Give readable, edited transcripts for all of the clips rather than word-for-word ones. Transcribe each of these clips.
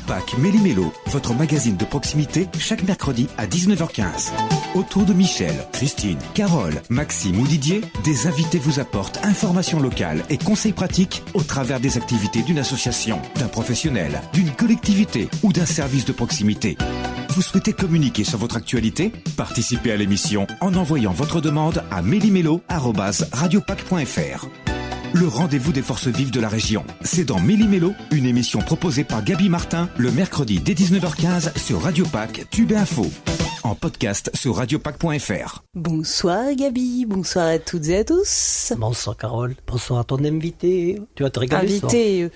Pâques Méli-Mélo, votre magazine de proximité, chaque mercredi à 19h15. Autour de Michel, Christine, Carole, Maxime ou Didier, des invités vous apportent informations locales et conseils pratiques au travers des activités d'une association, d'un professionnel, d'une collectivité ou d'un service de proximité. Vous souhaitez communiquer sur votre actualité? Participez à l'émission en envoyant votre demande à méli-mélo@radiopac.fr. Le rendez-vous des forces vives de la région. C'est dans Méli-Mélo, une émission proposée par Gaby Martin, le mercredi dès 19h15 sur Radio Pac, Tube et Info. En podcast sur radiopac.fr. Bonsoir Gaby, bonsoir à toutes et à tous. Bonsoir Carole, bonsoir à ton invité. Tu vas te régaler. Invité,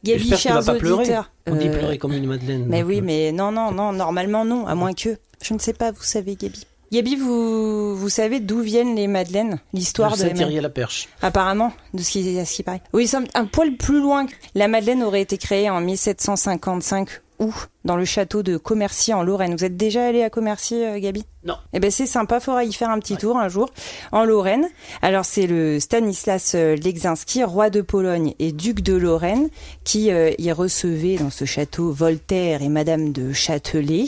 Gaby, chers auditeurs. On dit pleurer comme une madeleine. Mais oui, mais non, normalement non, à moins que. Je ne sais pas, vous savez Gaby. Gaby, vous savez d'où viennent les madeleines? L'histoire de Saint-Thierry-la-Perche. Apparemment, de ce qui paraît. Oui, un poil plus loin. La madeleine aurait été créée en 1755 où? Dans le château de Commercy en Lorraine. Vous êtes déjà allé à Commercy, Gaby? Non. Eh ben c'est sympa, faudra y faire un petit tour un jour en Lorraine. Alors c'est le Stanislas Leczinski, roi de Pologne et duc de Lorraine, qui y recevait dans ce château Voltaire et Madame de Châtelet.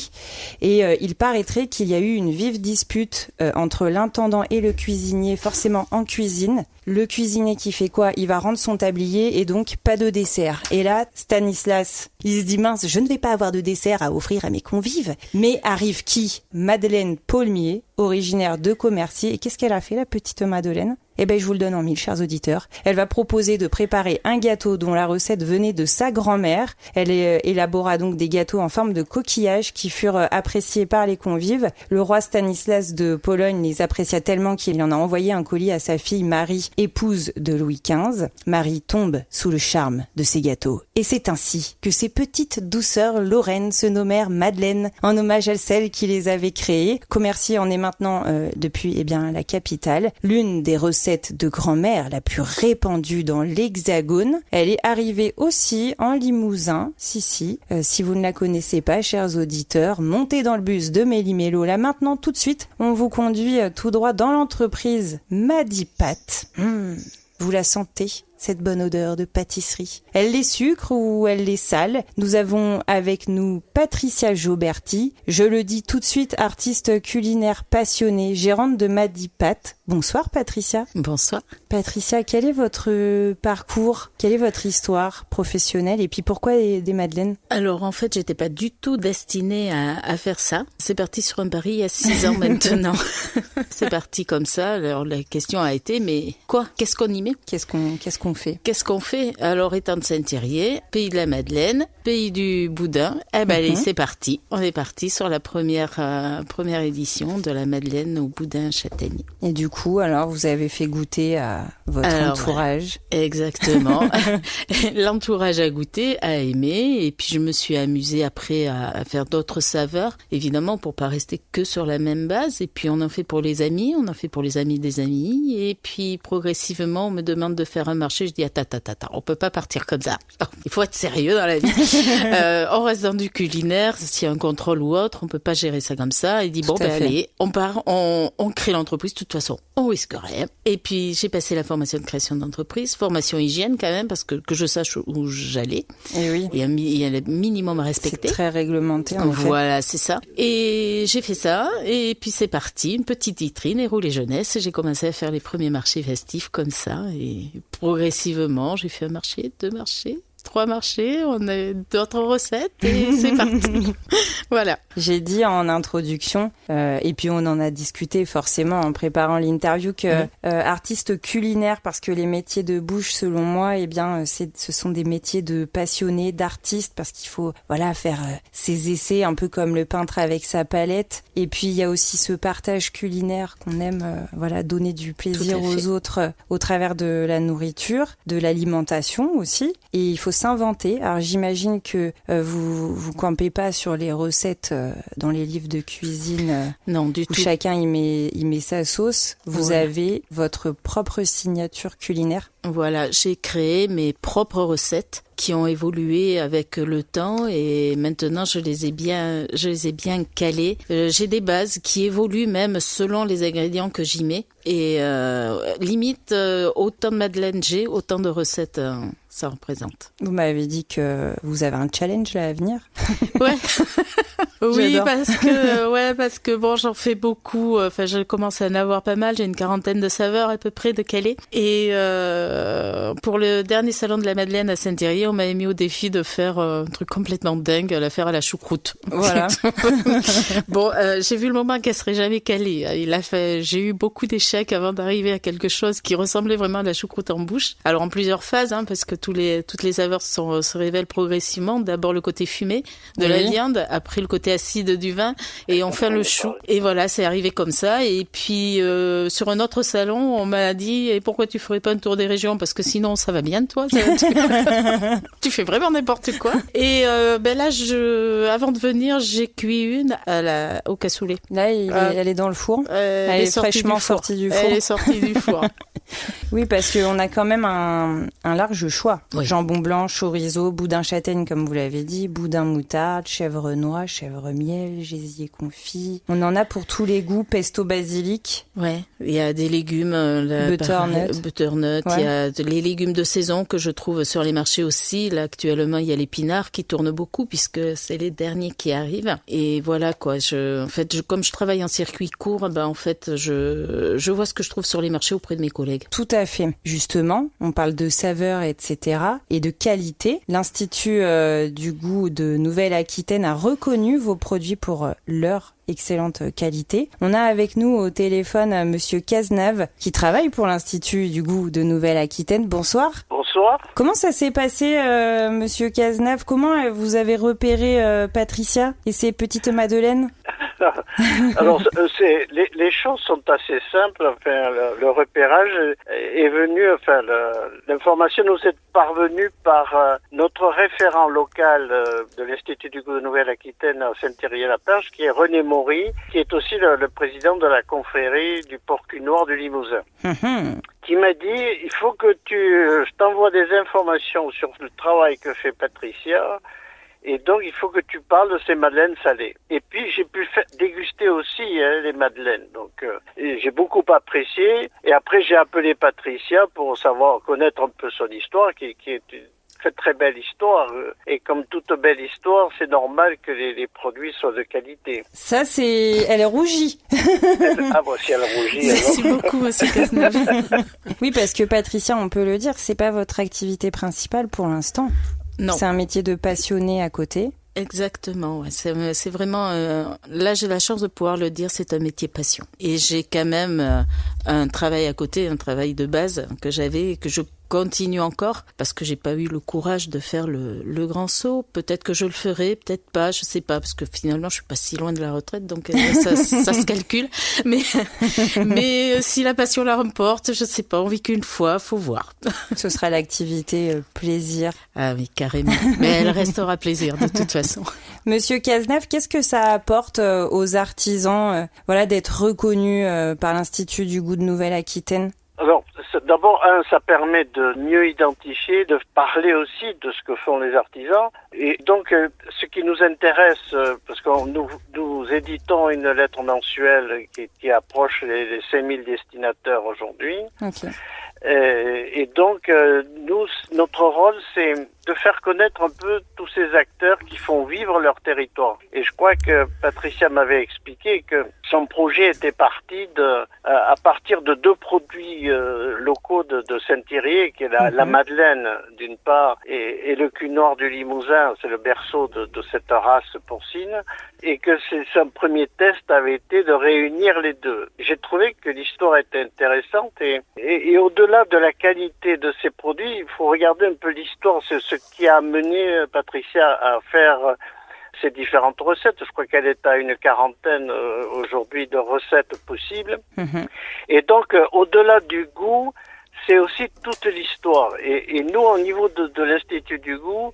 Et il paraîtrait qu'il y a eu une vive dispute entre l'intendant et le cuisinier, forcément en cuisine. Le cuisinier qui fait quoi? Il va rendre son tablier et donc pas de dessert. Et là, Stanislas, il se dit mince, je ne vais pas avoir de dessert à offrir à mes convives. Mais arrive qui? Madeleine Paulmier, originaire de Commercy. Et qu'est-ce qu'elle a fait, la petite Madeleine? Eh ben, je vous le donne en mille, chers auditeurs. Elle va proposer de préparer un gâteau dont la recette venait de sa grand-mère. Elle élabora donc des gâteaux en forme de coquillage qui furent appréciés par les convives. Le roi Stanislas de Pologne les apprécia tellement qu'il en a envoyé un colis à sa fille Marie, épouse de Louis XV. Marie tombe sous le charme de ces gâteaux. Et c'est ainsi que ces petites douceurs lorraines se nommèrent Madeleine, en hommage à celle qui les avait créées. Commercy en est maintenant, depuis la capitale, l'une des recettes de grand-mère la plus répandue dans l'Hexagone. Elle est arrivée aussi en Limousin, si vous ne la connaissez pas, chers auditeurs, montez dans le bus de Méli-Mélo là maintenant tout de suite. On vous conduit tout droit dans l'entreprise Madipat. Vous la sentez, cette bonne odeur de pâtisserie? Elle les sucre ou elle les sale? Nous avons avec nous Patricia Joberti, je le dis tout de suite, artiste culinaire passionnée, gérante de Madipat. Bonsoir Patricia. Bonsoir. Patricia, quel est votre parcours? Quelle est votre histoire professionnelle? Et puis pourquoi des madeleines? Alors en fait, j'étais pas du tout destinée à faire ça. C'est parti sur un pari il y a 6 ans maintenant. C'est parti comme ça. Alors la question a été, mais quoi? Qu'est-ce qu'on y met? Qu'est-ce qu'on fait? Qu'est-ce qu'on fait? Alors étant de Saint-Thierry, pays de la Madeleine, pays du boudin, allez, c'est parti. On est parti sur la première édition de la Madeleine au boudin châtaigne. Et du coup, alors vous avez fait goûter à votre entourage. Ouais, exactement. L'entourage a goûté, a aimé, et puis je me suis amusée après à faire d'autres saveurs, évidemment pour pas rester que sur la même base. Et puis on en fait pour les amis, on en fait pour les amis des amis, et puis progressivement on me demande de faire un marché. Je dis attends, on peut pas partir comme ça. Il faut être sérieux dans la vie. On reste dans du culinaire, s'il y a un contrôle ou autre, on peut pas gérer ça comme ça. Il dit allez, on part, on crée l'entreprise. De toute façon, on risque rien. Et puis j'ai passé la formation de création d'entreprise, formation hygiène quand même, parce que je sache où j'allais. Et oui. Il y a le minimum à respecter. C'est très réglementé en fait. Voilà, c'est ça. Et j'ai fait ça, et puis c'est parti, une petite vitrine et rouler jeunesse. J'ai commencé à faire les premiers marchés festifs comme ça, et progressivement, j'ai fait un marché, 2 marchés, 3 marchés, on a d'autres recettes et c'est parti. Voilà. J'ai dit en introduction, et puis on en a discuté forcément en préparant l'interview, que artiste culinaire, parce que les métiers de bouche, selon moi, ce sont des métiers de passionnés, d'artistes, parce qu'il faut faire ses essais, un peu comme le peintre avec sa palette. Et puis il y a aussi ce partage culinaire qu'on aime, donner du plaisir aux autres au travers de la nourriture, de l'alimentation aussi. Et il faut s'inventer. Alors j'imagine que vous campez pas sur les recettes dans les livres de cuisine. Non, du tout. Chacun y met sa sauce. Vous avez votre propre signature culinaire. Voilà, j'ai créé mes propres recettes qui ont évolué avec le temps et maintenant je les ai bien calées. J'ai des bases qui évoluent même selon les ingrédients que j'y mets et limite autant de madeleine j'ai, autant de recettes ça représente. Vous m'avez dit que vous avez un challenge là à venir. Ouais. Oui, J'adore. parce que bon, j'en fais beaucoup. Enfin, je commence à en avoir pas mal. J'ai une quarantaine de saveurs à peu près de Calais. Et pour le dernier salon de la Madeleine à Saint-Thierry, on m'avait mis au défi de faire un truc complètement dingue, la faire à la choucroute. Voilà. Bon, j'ai vu le moment qu'elle serait jamais calée. J'ai eu beaucoup d'échecs avant d'arriver à quelque chose qui ressemblait vraiment à la choucroute en bouche. Alors en plusieurs phases, parce que toutes les saveurs se révèlent progressivement. D'abord le côté fumé de la viande, après le côté acide du vin, et enfin le chou. Et voilà, c'est arrivé comme ça. Et puis sur un autre salon, on m'a dit, et pourquoi tu ferais pas un tour des régions, parce que sinon ça va bien toi. Tu fais vraiment n'importe quoi. Et là, avant de venir, j'ai cuit une au cassoulet. Là, elle est dans le four. Elle est fraîchement sortie du four. Elle est sortie du four. Oui, parce qu'on a quand même un large choix. Oui. Jambon blanc, chorizo, boudin châtaigne, comme vous l'avez dit, boudin moutarde, chèvre noix, chèvre miel, gésier confit. On en a pour tous les goûts, pesto basilic. Ouais, il y a des légumes, butternut, Ouais. il y a les légumes de saison que je trouve sur les marchés aussi. Là, actuellement, il y a l'épinard qui tourne beaucoup puisque c'est les derniers qui arrivent. Et voilà, quoi. Comme je travaille en circuit court, je vois ce que je trouve sur les marchés auprès de mes collègues. Tout à fait. Justement, on parle de saveur, etc. et de qualité. L'Institut du goût de Nouvelle-Aquitaine a reconnu vos produits pour leur excellente qualité. On a avec nous au téléphone Monsieur Cazenave qui travaille pour l'Institut du goût de Nouvelle-Aquitaine. Bonsoir. Bonsoir. Comment ça s'est passé, Monsieur Cazenave? Comment vous avez repéré Patricia et ses petites madeleines? Alors, les choses sont assez simples. Enfin, le repérage est venu. Enfin, l'information nous est parvenue par notre référent local de l'Institut du goût de Nouvelle-Aquitaine à Saint-Thierry-la-Perche, qui est René Maury, qui est aussi le président de la confrérie du porc-cul noir du Limousin. Qui m'a dit, il faut que je t'envoie des informations sur le travail que fait Patricia, et donc il faut que tu parles de ces madeleines salées. Et puis j'ai pu déguster aussi les madeleines, donc j'ai beaucoup apprécié. Et après j'ai appelé Patricia pour connaître un peu son histoire, qui est une très très belle histoire. Et comme toute belle histoire, c'est normal que les produits soient de qualité. Ça, elle est rougie. Ah bon, si elle rougit. Merci beaucoup, Monsieur Cazenave. Oui, parce que Patricia, on peut le dire, c'est pas votre activité principale pour l'instant. Non. C'est un métier de passionné à côté. Exactement, ouais. C'est vraiment là j'ai la chance de pouvoir le dire, c'est un métier passion. Et j'ai quand même un travail à côté, un travail de base que j'avais et que je continue encore parce que j'ai pas eu le courage de faire le grand saut. Peut-être que je le ferai, peut-être pas, je sais pas, parce que finalement je suis pas si loin de la retraite, donc ça se calcule. Mais si la passion la remporte, je sais pas, on vit qu'une fois, faut voir. Ce sera l'activité plaisir. Ah oui, carrément. Mais elle restera plaisir de toute façon. Monsieur Cazenave, qu'est-ce que ça apporte aux artisans, d'être reconnus par l'Institut du goût de Nouvelle-Aquitaine? Alors, d'abord, ça permet de mieux identifier, de parler aussi de ce que font les artisans. Et donc, ce qui nous intéresse, parce que nous éditons une lettre mensuelle qui approche les 5000 destinataires aujourd'hui. Okay. Et donc, notre rôle, c'est de faire connaître un peu tous ces acteurs qui font vivre leur territoire. Et je crois que Patricia m'avait expliqué que son projet était parti à partir de 2 produits locaux de Saint-Thierry, qui est la Madeleine d'une part, et le cul noir du Limousin, c'est le berceau de cette race porcine, et que son premier test avait été de réunir les deux. J'ai trouvé que l'histoire était intéressante et au-delà de la qualité de ces produits, il faut regarder un peu l'histoire, c'est ce qui a amené Patricia à faire ces différentes recettes. Je crois qu'elle est à une 40aine aujourd'hui de recettes possibles. Et donc, au-delà du goût, c'est aussi toute l'histoire. Et nous, au niveau de l'Institut du goût,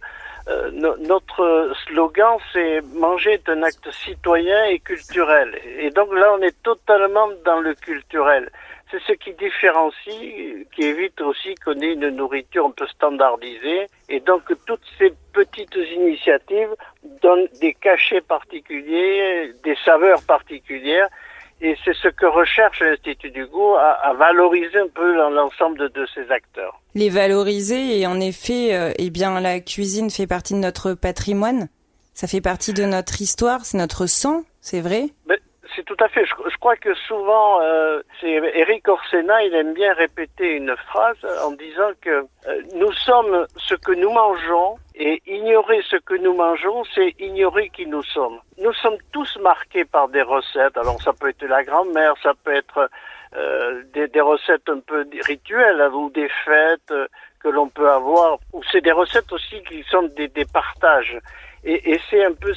notre slogan, c'est « Manger est un acte citoyen et culturel ». Et donc là, on est totalement dans le culturel. C'est ce qui différencie, qui évite aussi qu'on ait une nourriture un peu standardisée. Et donc, toutes ces petites initiatives donnent des cachets particuliers, des saveurs particulières. Et c'est ce que recherche l'Institut du goût, à valoriser un peu l'ensemble de ces acteurs. Les valoriser, et en effet, eh bien, la cuisine fait partie de notre patrimoine. Ça fait partie de notre histoire, c'est notre sang, c'est vrai? C'est tout à fait. Je crois que souvent, c'est Éric Orsena, il aime bien répéter une phrase en disant que nous sommes ce que nous mangeons, et ignorer ce que nous mangeons, c'est ignorer qui nous sommes. Nous sommes tous marqués par des recettes. Alors ça peut être la grand-mère, ça peut être des recettes un peu rituelles, ou des fêtes que l'on peut avoir, ou c'est des recettes aussi qui sont des partages. Et c'est un peu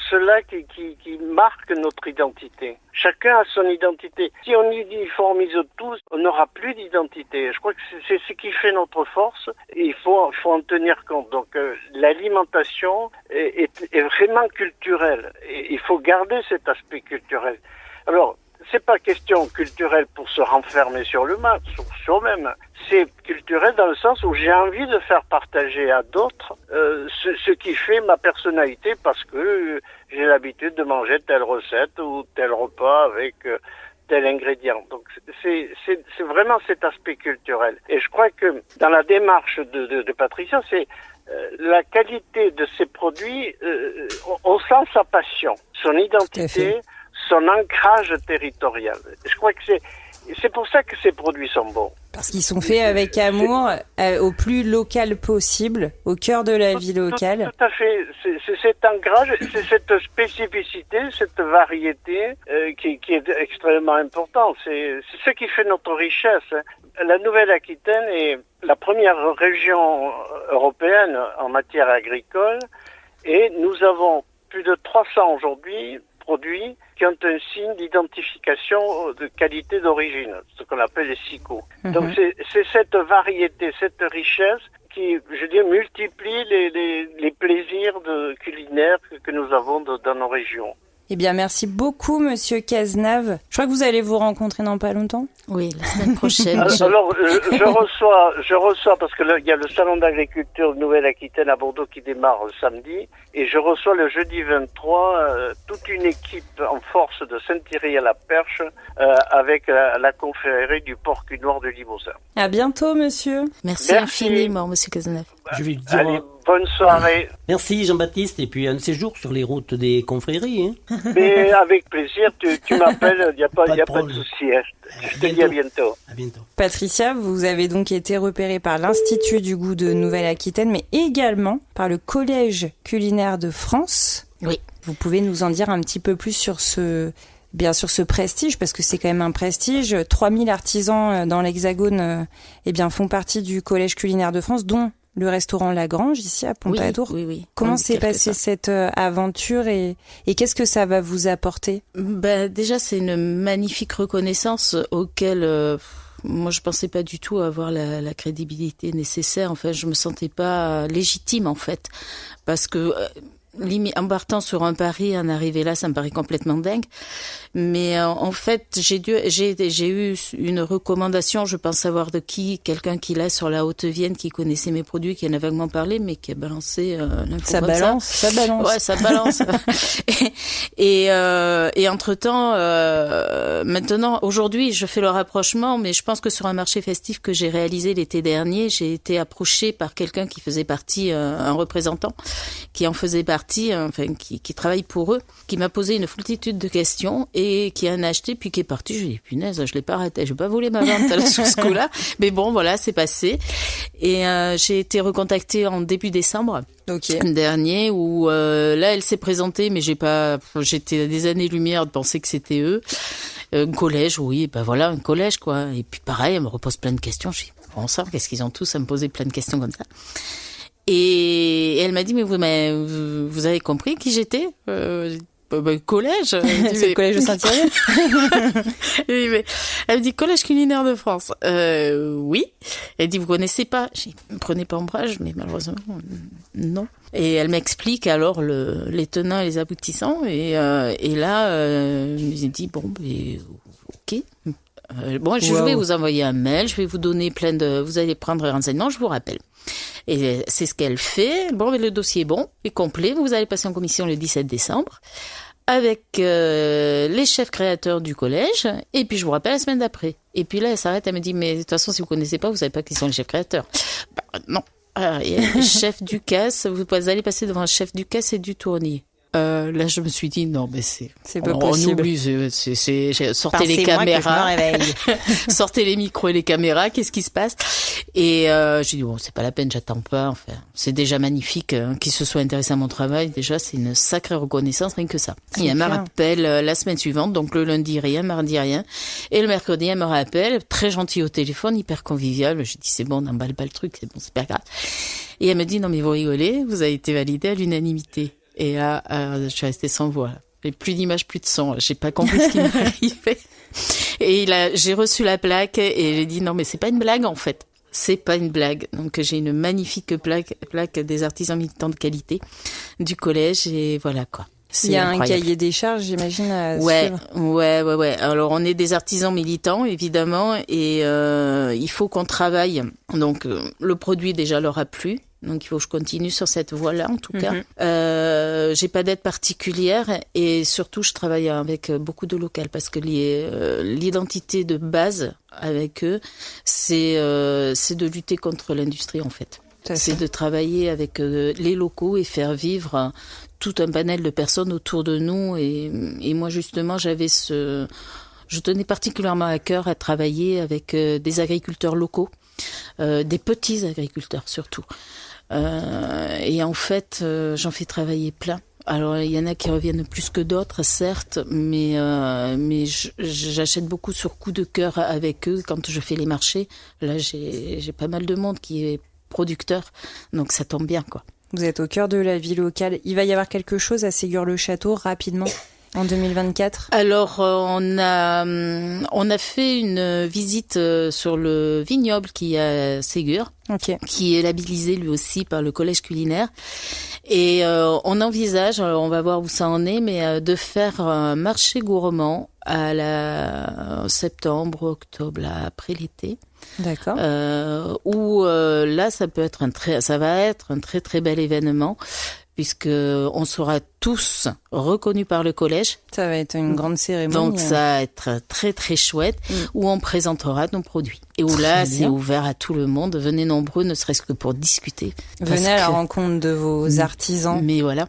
cela qui marque notre identité. Chacun a son identité. Si on uniformise tous, on n'aura plus d'identité. Je crois que c'est ce qui fait notre force, et il faut en tenir compte. Donc l'alimentation est vraiment culturelle, et il faut garder cet aspect culturel. Alors, c'est pas question culturelle pour se renfermer sur soi-même. C'est culturel dans le sens où j'ai envie de faire partager à d'autres ce qui fait ma personnalité, parce que j'ai l'habitude de manger telle recette ou tel repas avec tel ingrédient. Donc c'est vraiment cet aspect culturel. Et je crois que dans la démarche de Patricia, c'est la qualité de ses produits, on sent sa passion, son identité, son ancrage territorial. Je crois que c'est pour ça que ces produits sont bons. Parce qu'ils sont faits avec amour, au plus local possible, au cœur de la vie locale. Tout à fait. C'est cet ancrage, c'est cette spécificité, cette variété qui est extrêmement importante. C'est ce qui fait notre richesse. La Nouvelle-Aquitaine est la première région européenne en matière agricole, et nous avons plus de 300 aujourd'hui produits qui ont un signe d'identification de qualité d'origine, ce qu'on appelle les SICO. Donc c'est cette variété, cette richesse qui, je dis, multiplie les plaisirs culinaires que nous avons dans nos régions. Eh bien, merci beaucoup, Monsieur Cazenave. Je crois que vous allez vous rencontrer dans pas longtemps. Oui, la semaine prochaine. Alors, je reçois, parce que il y a le salon d'agriculture de Nouvelle-Aquitaine à Bordeaux qui démarre le samedi, et je reçois le jeudi 23 toute une équipe en force de Saint-Thierry-à-la-Perche avec la confrérie du Porc-Cunoir de Limousin. À bientôt, monsieur. Merci infiniment, Monsieur Cazenave. Je vais dire... Allez, bonne soirée. Merci Jean-Baptiste, et puis un de ces jours sur les routes des confréries. Hein. Mais avec plaisir, tu m'appelles, il n'y a pas de souci. Hein. Je te dis à bientôt. À bientôt. Patricia, vous avez donc été repérée par l'Institut du goût de Nouvelle-Aquitaine, mais également par le Collège culinaire de France. Oui. Vous pouvez nous en dire un petit peu plus sur ce prestige, parce que c'est quand même un prestige. 3000 artisans dans l'Hexagone font partie du Collège culinaire de France, dont le restaurant La Grange, ici à Pompadour. Oui. Comment s'est passée cette aventure, et qu'est-ce que ça va vous apporter? Déjà, c'est une magnifique reconnaissance auquel moi je pensais pas du tout avoir la crédibilité nécessaire. En fait, je me sentais pas légitime, en fait, parce que en partant sur un pari, en arriver là, ça me paraît complètement dingue. Mais en fait, j'ai eu une recommandation, je pense savoir de qui, quelqu'un qui là sur la Haute-Vienne, qui connaissait mes produits, qui en a vaguement parlé, mais qui a balancé l'info. Ça balance. Ouais, ça balance. et entre-temps, maintenant, aujourd'hui, je fais le rapprochement, mais je pense que sur un marché festif que j'ai réalisé l'été dernier, j'ai été approchée par quelqu'un qui faisait partie, un représentant, qui en faisait partie, qui travaille pour eux, qui m'a posé une foultitude de questions et qui en a acheté, puis qui est parti. Je lui ai dit, punaise, je l'ai pas arrêté, je vais pas voler ma vente sur ce coup-là. Mais bon, voilà, c'est passé. Et j'ai été recontactée en début décembre. Dernier, où là, elle s'est présentée, mais j'étais à des années-lumière de penser que c'était eux. Un collège, oui, voilà, un collège, quoi. Et puis pareil, elle me repose plein de questions. Je dis, bon sang, qu'est-ce qu'ils ont tous à me poser plein de questions comme ça? Et elle m'a dit, mais vous avez compris qui j'étais? Collège. C'est le collège de Saint-Thierry. Elle me dit collège culinaire de France. Oui. Elle dit, vous connaissez pas? J'ai dit, prenez pas ombrage, mais malheureusement, non. Et elle m'explique alors les tenants et les aboutissants. Et là, je me suis dit, bon, ok. Je vais vous envoyer un mail, je vais vous donner vous allez prendre les renseignements, je vous rappelle. Et c'est ce qu'elle fait. Bon, mais le dossier est bon, est complet. Vous allez passer en commission le 17 décembre. avec les chefs créateurs du collège, et puis je vous rappelle la semaine d'après. Et puis là, elle s'arrête, elle me dit, mais de toute façon, si vous connaissez pas, vous savez pas qui sont les chefs créateurs. Non. Alors, il y a le chef du casse, vous allez passer devant un chef du casse et du tournier. Là, je me suis dit, non, mais c'est pas possible. On oublie, sortez les caméras. Sortez les micros et les caméras, qu'est-ce qui se passe? Et, j'ai dit, bon, c'est pas la peine, j'attends pas, enfin. C'est déjà magnifique, qu'ils se soient intéressés à mon travail. Déjà, c'est une sacrée reconnaissance, rien que ça. Et elle me rappelle la semaine suivante, donc le lundi rien, mardi rien. Et le mercredi, elle me rappelle, très gentille au téléphone, hyper convivial. Je dis, c'est bon, on n'emballe pas le truc, c'est bon, c'est pas grave. Et elle me dit, non, mais vous rigolez, vous avez été validé à l'unanimité. Et là, je suis restée sans voix. J'ai plus d'image, plus de son. J'ai pas compris ce qui m'arrivait. Et j'ai reçu la plaque et j'ai dit non, mais c'est pas une blague en fait. C'est pas une blague. Donc j'ai une magnifique plaque des artisans militants de qualité du collège et voilà quoi. Il y a incroyable. Un cahier des charges, j'imagine, à suivre. Ouais. Alors, on est des artisans militants, évidemment, et il faut qu'on travaille. Donc, le produit, déjà, leur a plu. Donc, il faut que je continue sur cette voie-là, en tout cas. J'ai pas d'aide particulière et surtout, je travaille avec beaucoup de locales parce que l'identité de avec eux, c'est de lutter contre l'industrie, en fait. C'est de travailler avec les locaux et faire vivre tout un panel de personnes autour de nous. Et moi, justement, je tenais particulièrement à cœur à travailler avec des agriculteurs locaux, des petits agriculteurs surtout. Et en fait, j'en fais travailler plein. Alors, il y en a qui reviennent plus que d'autres, certes, mais j'achète beaucoup sur coup de cœur avec eux quand je fais les marchés. Là, j'ai pas mal de monde qui est producteur, donc ça tombe bien, quoi. Vous êtes au cœur de la vie locale. Il va y avoir quelque chose à Ségur-le-Château rapidement en 2024 ? Alors, on a fait une visite sur le vignoble qui est à Ségur, qui est labellisé lui aussi par le collège culinaire. Et on envisage, alors on va voir où ça en est, mais de faire un marché gourmand à septembre, octobre, là, après l'été. D'accord. Où là, ça va être un très très bel événement, puisque on sera tous reconnus par le collège. Ça va être une grande cérémonie. Donc ça va être très très chouette, où on présentera nos produits. Et où là, c'est ouvert à tout le monde. Venez nombreux, ne serait-ce que pour discuter. Venez à la rencontre de vos artisans. Mais voilà.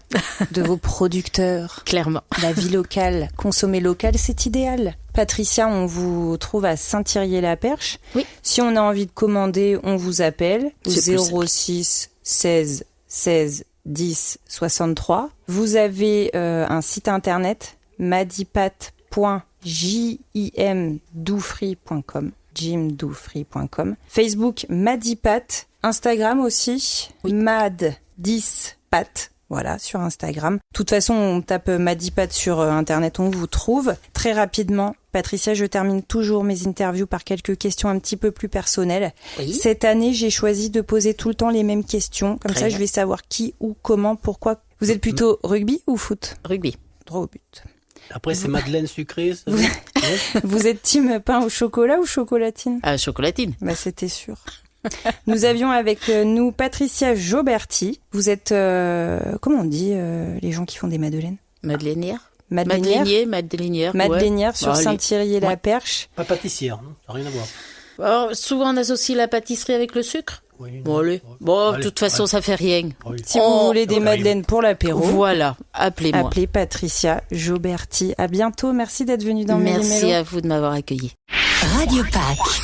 De vos producteurs. Clairement. La vie locale, consommer local, c'est idéal. Patricia, on vous trouve à Saint-Thirier-la-Perche. Oui. Si on a envie de commander, on vous appelle au 06 16 16 10 63. Vous avez un site internet madipat.jimdoufry.com. Facebook Madipat, Instagram aussi, Mad10Pat. Voilà, sur Instagram. De toute façon, on tape Madipat sur Internet, on vous trouve. Très rapidement, Patricia, je termine toujours mes interviews par quelques questions un petit peu plus personnelles. Oui. Cette année, j'ai choisi de poser tout le temps les mêmes questions. Comme ça, je vais savoir qui, où, comment, pourquoi. Vous êtes plutôt rugby ou foot ? Rugby. Droit au but. Après, c'est madeleine sucrée. Ça vous êtes team pain au chocolat ou chocolatine ? Chocolatine. Bah, c'était sûr. Nous avions avec nous Patricia Joberti. Vous êtes, comment on dit, les gens qui font des madeleines ? Madeleinière. Madeleinière sur Saint-Thirier-la-Perche. Pas pâtissière, non ? Ça n'a rien à voir. Alors, souvent, on associe la pâtisserie avec le sucre. Oui, bon, allez. Bon, de toute façon, ça fait rien. Oui. Si vous voulez des madeleines pour l'apéro, voilà, appelez-moi. Appelez Patricia Joberti. À bientôt. Merci d'être venue dans Méli-Mélo. Merci à vous de m'avoir accueilli. Radio Pâques.